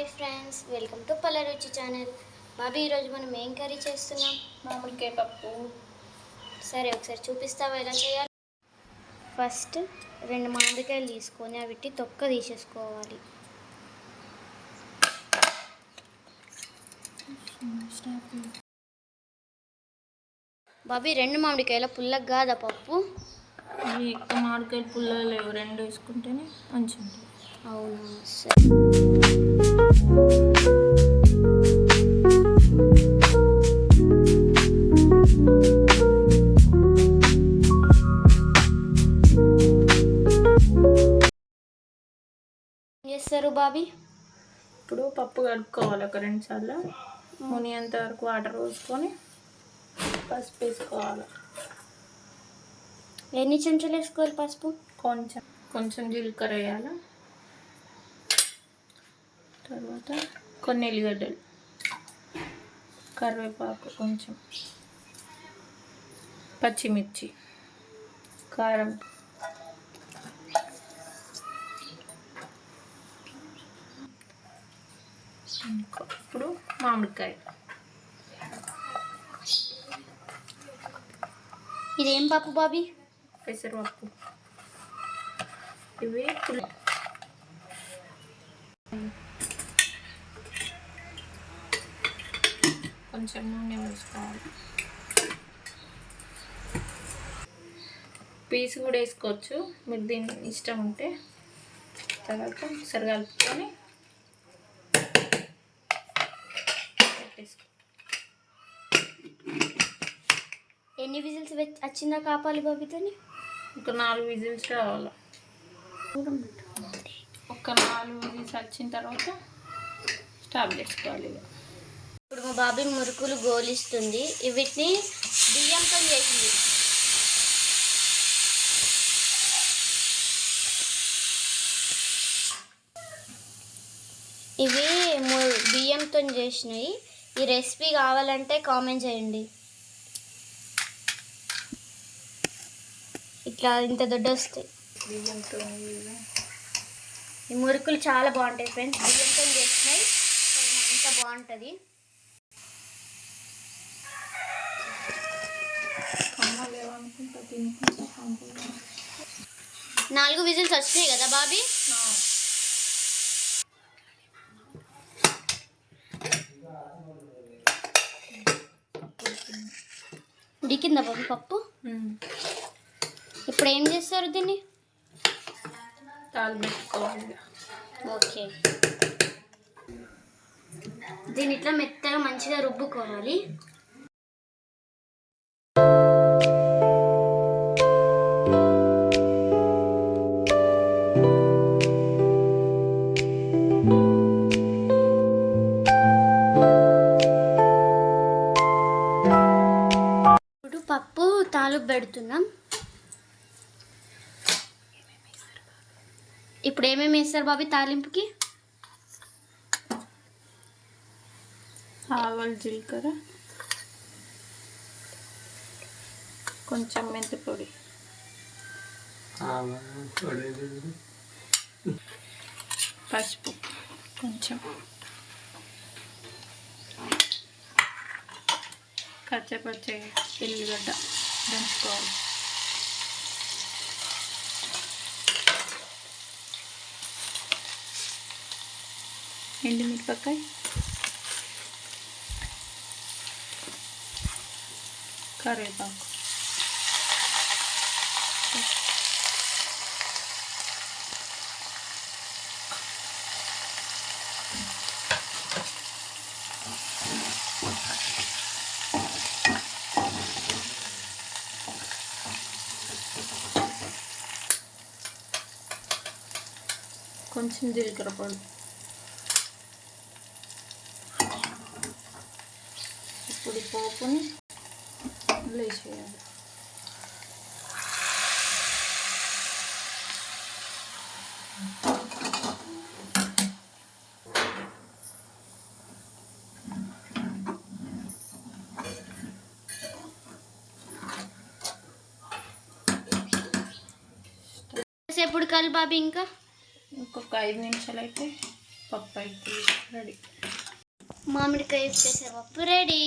Hi friends, welcome to పల్లె రుచి channel. Bobby, ఈరోజు మనం ఏం కర్రీ చేస్తున్నాం? మామిడికాయ పప్పు. సరే, ఒకసారి చూపిస్తావా ఎలా చేయాలి? ఫస్ట్ 2 మామిడికాయలు తీసుకొని అవిటి తొక్క తీసేసుకోవాలి. బాబీ, 2 మామిడికాయల పుల్లగా కాదా పప్పు? ఈ మామిడికాయలు పుల్లలు లేవు, 2 వేసుకుంటేనే మంచిగా ఉంటుంది. అవునా, సరే. చేస్తారు బాబీ? ఇప్పుడు పప్పు కడుక్కోవాలి ఒక 2 సార్లు. మునిగేంత వరకు వాటర్ పోసుకొని పసుపు వేసుకోవాలి. ఎన్ని చెంచాలు వేసుకోవాలి పసుపు? కొంచెం జీలకర్ర వేయాలి. తర్వాత కొన్ని ఎల్లిగడ్డలు, కరివేపాకు, కొంచెం పచ్చిమిర్చి, కారం, ఇప్పుడు మామిడికాయ. ఇదేం పప్పు బాబీ? పెసరపప్పు. ఇవి కొంచెం నూనె వేసుకోవాలి. పీస్ కూడా వేసుకోవచ్చు మీరు దీన్ని ఇష్టం ఉంటే. తర్వాత ఒకసారి కలుపుకొని ఎన్ని విజిల్స్ వచ్చిందా కాపాలి బాబీతోని? ఒక 4 విజిల్స్ రావాలి. ఒక 4 విజిల్స్ వచ్చిన తర్వాత స్టాప్ చేసుకోవాలి. ఇప్పుడు మా బాబీ మురుకులు గోలిస్తుంది. వీటిని బియ్యంతో చేసింది. ఇవి బియ్యంతో చేసినాయి. ఈ రెసిపీ కావాలంటే కామెంట్ చేయండి. ఇట్లా ఇంత దొడ్డు వస్తాయి బియ్యంతో. ఈ మురుకులు చాలా బాగుంటాయి ఫ్రెండ్స్, బియ్యంతో చేసినాయి. అంత బాగుంటుంది. నాలుగు విజిల్స్ వచ్చినాయి కదా బాబీ? ఉడికిందా బాబీ పప్పు? ఇప్పుడు ఏం చేస్తారు దీన్ని? తాలింపుకోవాలి. ఓకే, దీన్ని ఇట్లా మెత్తగా మంచిగా రుబ్బుకోవాలి. ఇప్పుడు పప్పు తాలింపు పెడుతున్నాం. ఇప్పుడు ఏమేమి వేస్తారు బాబీ తాలింపుకి? ఆవాలు, జీలకర్ర, కొంచెం మెంతి పొడి, పసుపు, కొంచెం కచ్చపచ్చ ఎల్లిగడ్డ దంచుకోవాలి. ఎండుమిరపకాయ, కరివేపాకు, కొంచెం జీలకర్ర పొడి. ఇప్పుడు పోపుని వేసేయాలి. ఎప్పుడు కాలి బాబీ? ఇంకొక 5 నిమిషాలు అయితే పప్పు అయితే రెడీ. మామిడికాయ పెసరపప్పు రెడీ.